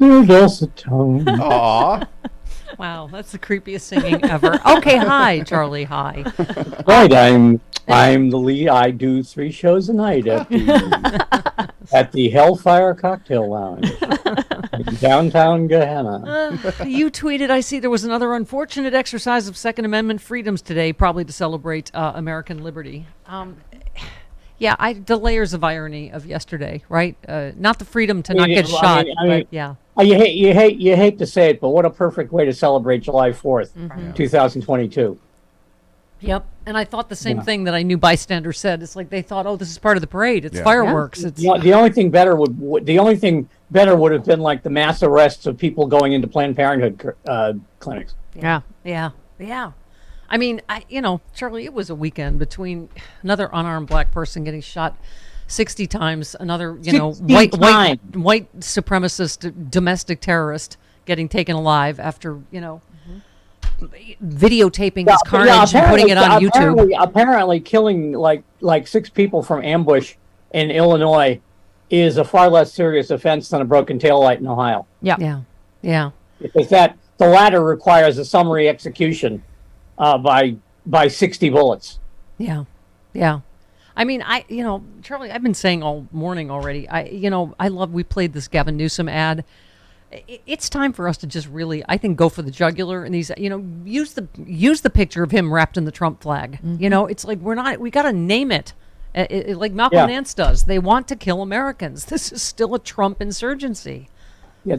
Your dulcet tone. Aw. Wow, that's the creepiest singing ever. Okay, hi, Charlie. Hi. Right, I'm the lead. I do 3 shows a night at the Hellfire Cocktail Lounge in downtown Gehenna. You tweeted, I see there was another unfortunate exercise of Second Amendment freedoms today, probably to celebrate American liberty. Yeah, the layers of irony of yesterday, right? Not the freedom to not get shot, but yeah. You hate to say it, but what a perfect way to celebrate July 4th, 2022. Yep, and I thought the same thing that I knew bystanders said. It's like they thought, "Oh, this is part of the parade. It's fireworks." It's the only thing better would have been like the mass arrests of people going into Planned Parenthood clinics. Yeah. I mean, Charlie, it was a weekend between another unarmed black person getting shot 60 times, another, white supremacist domestic terrorist getting taken alive after, videotaping his carnage and putting it on YouTube. Apparently killing like 6 people from ambush in Illinois is a far less serious offense than a broken taillight in Ohio. Yeah. Because the latter requires a summary execution by 60 bullets. Yeah. I mean, Charlie, I've been saying all morning already. We played this Gavin Newsom ad. It's time for us to just really, I think, go for the jugular and these, use the picture of him wrapped in the Trump flag. It's like we got to name it. Like Malcolm Nance does. They want to kill Americans. This is still a Trump insurgency. Yeah,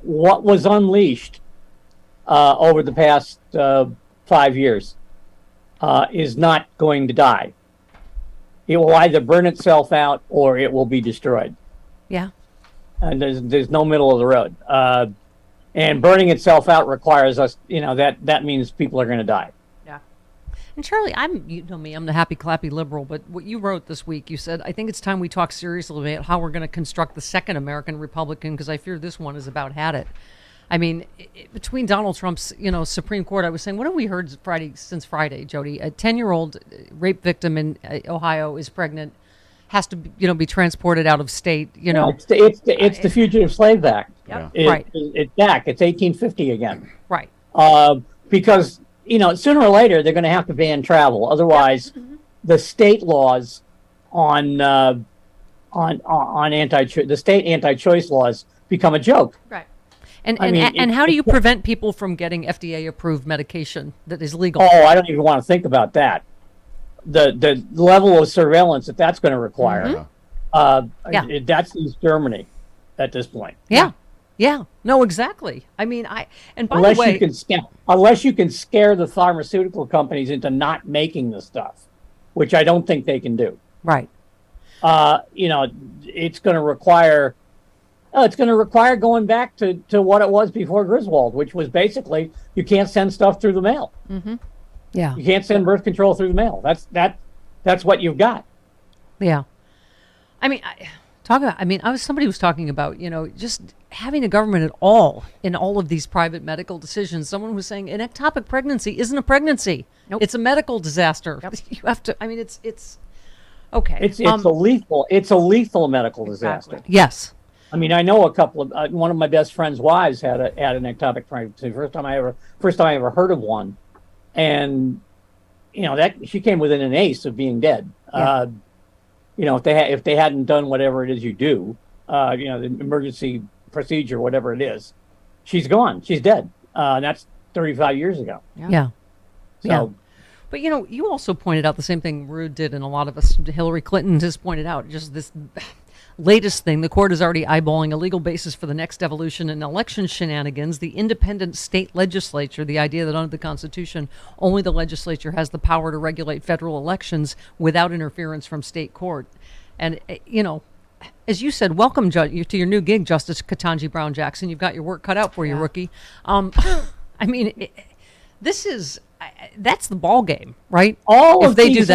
what was unleashed over the past 5 years is not going to die. It will either burn itself out or it will be destroyed. Yeah. And there's no middle of the road. And burning itself out requires us, that means people are going to die. Yeah. And Charlie, I'm the happy clappy liberal, but what you wrote this week, you said, I think it's time we talk seriously about how we're going to construct the second American Republican, because I fear this one is about had it. I mean, between Donald Trump's, Supreme Court, I was saying, what have we heard since Friday, Jody? A 10-year-old rape victim in Ohio is pregnant, has to, be transported out of state. It's the Fugitive Slave Act. Yep. It's back. It's 1850 again. Right. Because sooner or later they're going to have to ban travel. Otherwise, the state laws on the state anti-choice laws become a joke. Right. And how do you prevent people from getting FDA-approved medication that is legal? Oh, I don't even want to think about that. The level of surveillance that's going to require. That's East Germany at this point. Yeah. No, exactly. I mean, unless you can scare the pharmaceutical companies into not making the stuff, which I don't think they can do. Right. It's going to require. It's going to require going back to what it was before Griswold, which was basically you can't send stuff through the mail. Mm-hmm. Yeah. You can't send birth control through the mail. That's what you've got. Yeah. I mean, somebody was talking about, just having a government at all in all of these private medical decisions. Someone was saying an ectopic pregnancy isn't a pregnancy. Nope. It's a medical disaster. Yep. You have to, it's okay. It's a lethal medical disaster. Exactly. Yes. I mean, I know a couple of one of my best friend's wives had an ectopic pregnancy. First time I ever heard of one, and that she came within an ace of being dead. Yeah. If they hadn't done whatever it is you do, the emergency procedure, whatever it is, she's gone. She's dead. That's 35 years ago. Yeah. So. Yeah. But you also pointed out the same thing Rude did, and a lot of us, Hillary Clinton has pointed out, just this latest thing. The court is already eyeballing a legal basis for the next evolution in election shenanigans. The independent state legislature, the idea that under the Constitution, only the legislature has the power to regulate federal elections without interference from state court. And, as you said, welcome to your new gig, Justice Ketanji Brown Jackson. You've got your work cut out for you, rookie. That's the ball game, right? All of these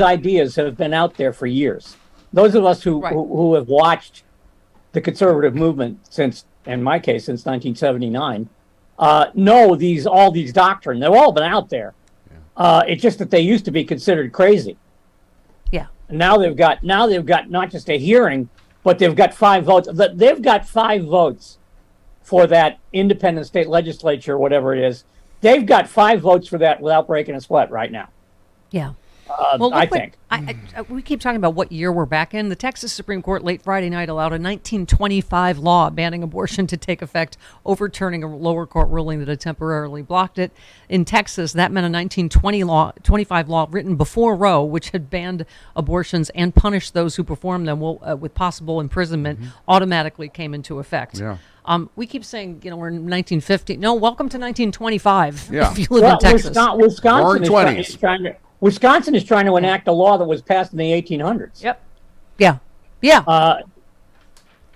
ideas have been out there for years. Those of us who have watched the conservative movement since 1979, know all these doctrines. They've all been out there. Yeah. It's just that they used to be considered crazy. Yeah. And now they've got not just a hearing, but they've got 5 votes. They've got 5 votes for that independent state legislature, whatever it is. They've got 5 votes for that without breaking a sweat right now. Yeah. Well, I think. We keep talking about what year we're back in. The Texas Supreme Court late Friday night allowed a 1925 law banning abortion to take effect, overturning a lower court ruling that had temporarily blocked it. In Texas, that meant a 1925 law written before Roe, which had banned abortions and punished those who performed them with possible imprisonment, automatically came into effect. Yeah. We keep saying, we're in 1950. No, welcome to 1925. Yeah. If you live in Texas. Wisconsin is trying to enact a law that was passed in the 1800s. Yep. Yeah. Yeah. I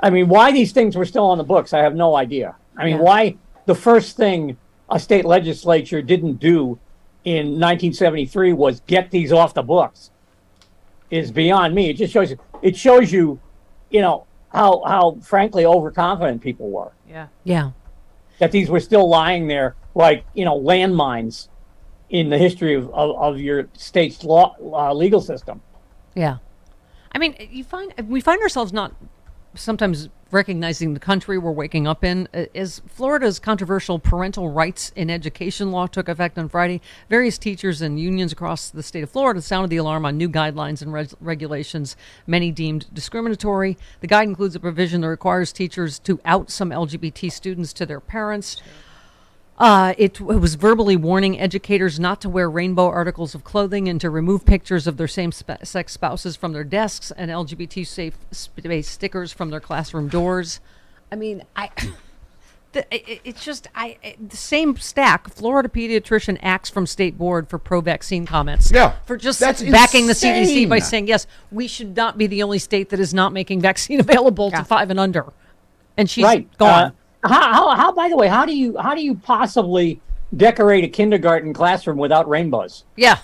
mean, why these things were still on the books, I have no idea. I mean, why the first thing a state legislature didn't do in 1973 was get these off the books is beyond me. It just shows you, how frankly overconfident people were. Yeah. Yeah. That these were still lying there like, landmines in the history of your state's legal system. Yeah. I mean, we find ourselves not sometimes recognizing the country we're waking up in. As Florida's controversial parental rights in education law took effect on Friday, various teachers and unions across the state of Florida sounded the alarm on new guidelines and regulations, many deemed discriminatory. The guide includes a provision that requires teachers to out some LGBT students to their parents. It was verbally warning educators not to wear rainbow articles of clothing and to remove pictures of their same-sex spouses from their desks and LGBT safe space stickers from their classroom doors. I mean, it's just the same stack. Florida pediatrician axed from state board for pro-vaccine comments. Yeah, for just that's backing insane. The CDC by saying, yes, we should not be the only state that is not making vaccine available to 5 and under. And she's gone. How? By the way, how do you possibly decorate a kindergarten classroom without rainbows? Yeah,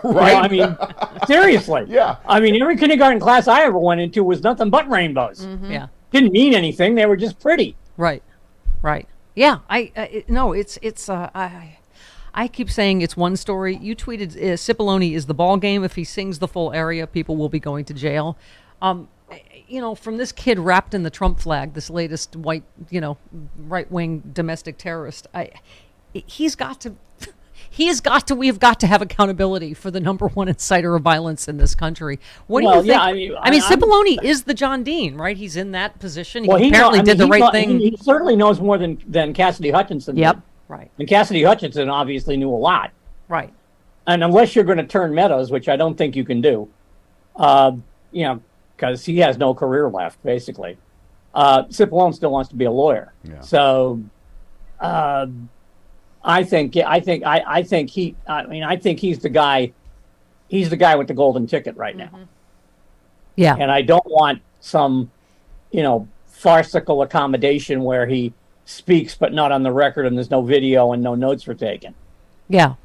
right. I mean, seriously. Yeah. I mean, every kindergarten class I ever went into was nothing but rainbows. Mm-hmm. Yeah. Didn't mean anything. They were just pretty. Right. Yeah. I keep saying it's one story. You tweeted Cipollone is the ball game. If he sings the full area, people will be going to jail. From this kid wrapped in the Trump flag, this latest white, right-wing domestic terrorist, we have got to have accountability for the number one inciter of violence in this country. What do you think? Yeah, I mean, Cipollone is the John Dean, right? He's in that position. He did the right thing. He certainly knows more than Cassidy Hutchinson did. Yep, right. And Cassidy Hutchinson obviously knew a lot. Right. And unless you're going to turn Meadows, which I don't think you can do, because he has no career left, basically. Cipollone still wants to be a lawyer. Yeah. So, I think he's the guy. He's the guy with the golden ticket right now. Mm-hmm. Yeah. And I don't want some, farcical accommodation where he speaks but not on the record and there's no video and no notes were taken. Yeah.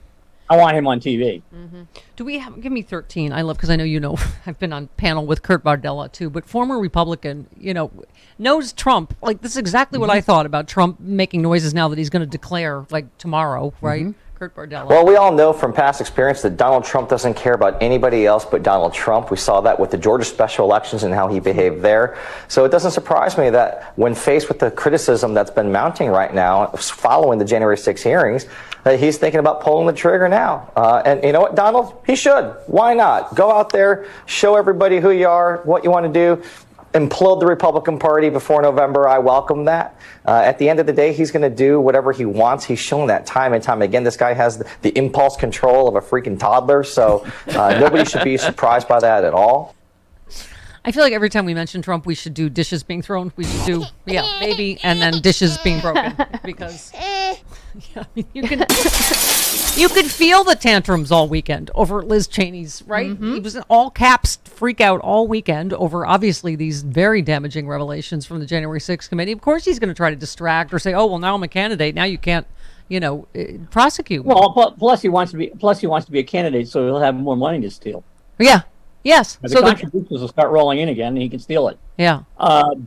I want him on TV. Mm-hmm. Give me 13. Because I know I've been on panel with Kurt Bardella too, but former Republican, knows Trump. Like, this is exactly what I thought about Trump making noises now that he's going to declare, like, tomorrow, right? Mm-hmm. Kurt Bardella. Well, we all know from past experience that Donald Trump doesn't care about anybody else but Donald Trump. We saw that with the Georgia special elections and how he behaved there. So it doesn't surprise me that when faced with the criticism that's been mounting right now following the January 6 hearings, that he's thinking about pulling the trigger now. And you know what, Donald? He should. Why not? Go out there, show everybody who you are, what you want to do. Implode the Republican Party before November. I welcome that. At the end of the day, he's going to do whatever he wants. He's shown that time and time again. This guy has the impulse control of a freaking toddler, so nobody should be surprised by that at all. I feel like every time we mention Trump, we should do dishes being thrown. We should do, maybe, and then dishes being broken. Because you could feel the tantrums all weekend over Liz Cheney's, right? Mm-hmm. He was in all caps freak out all weekend over, obviously, these very damaging revelations from the January 6th committee. Of course he's going to try to distract or say, oh, well, now I'm a candidate. Now you can't, prosecute me. Well, plus he wants to be a candidate, so he'll have more money to steal. Yeah. Yes. So the contributions will start rolling in again, and he can steal it. Yeah. Let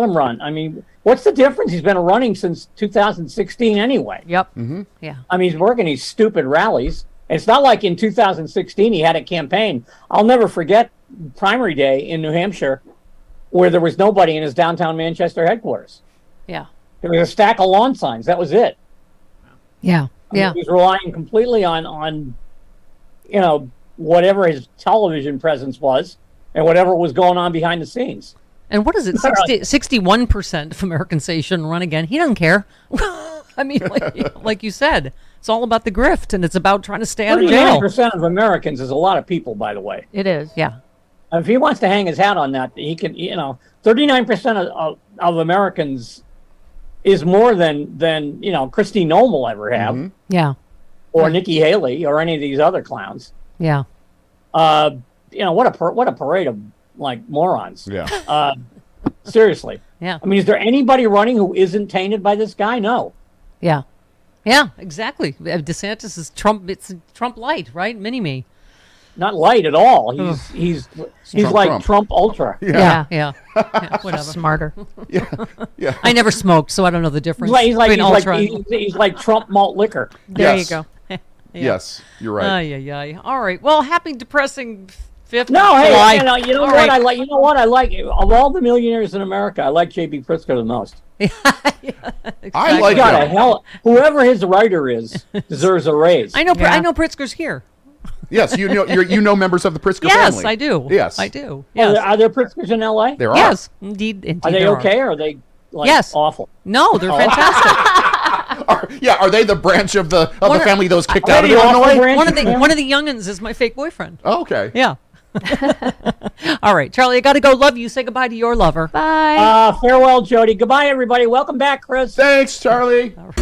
him run. I mean, what's the difference? He's been running since 2016 anyway. Yep. Mm-hmm. Yeah. I mean, he's working these stupid rallies. It's not like in 2016 he had a campaign. I'll never forget primary day in New Hampshire where there was nobody in his downtown Manchester headquarters. Yeah. There was a stack of lawn signs. That was it. Yeah. Yeah. He was relying completely on whatever his television presence was and whatever was going on behind the scenes. And what is it? 61% of Americans say he shouldn't run again. He doesn't care. I mean, like you said, it's all about the grift, and it's about trying to stay out of jail. 39% of Americans is a lot of people, by the way. It is. Yeah. If he wants to hang his hat on that, he can. 39% of Americans is more than Kristi Noem will ever have, Mm-hmm. Yeah. or Nikki Haley, or any of these other clowns. Yeah. What a parade of like morons. Yeah. Seriously. Yeah. I mean, is there anybody running who isn't tainted by this guy? No. Yeah. Yeah, exactly. DeSantis is Trump. It's Trump light, right? Mini-me. Not light at all. He's like Trump Ultra. Yeah. Whatever. Smarter. Yeah. I never smoked, so I don't know the difference He's between ultra. he's like Trump malt liquor. There Yes. you go. Yes, you're right. Ay. All right. Well, happy depressing 5th No, of July. hey, you know All what right. I like? You know what I like? Of all the millionaires in America, I like J.B. Pritzker the most. I like God, him. whoever his writer is deserves a raise. I know. Yeah. I know Pritzker's here. Yes, you know members of the Pritzker Yes, family. I do. Yes, I do. Are Yes. there Pritzkers in L.A.? There are. Yes, indeed. Are they there okay, or are they Yes. awful? No, they're fantastic. Are they the branch of the One of- family that was kicked Are out of they the awful Illinois? branch? One of the youngins is my fake boyfriend. Oh, okay. Yeah. All right, Charlie, I got to go. Love you. Say goodbye to your lover. Bye. Farewell, Jody. Goodbye, everybody. Welcome back, Chris. Thanks, Charlie. Ow.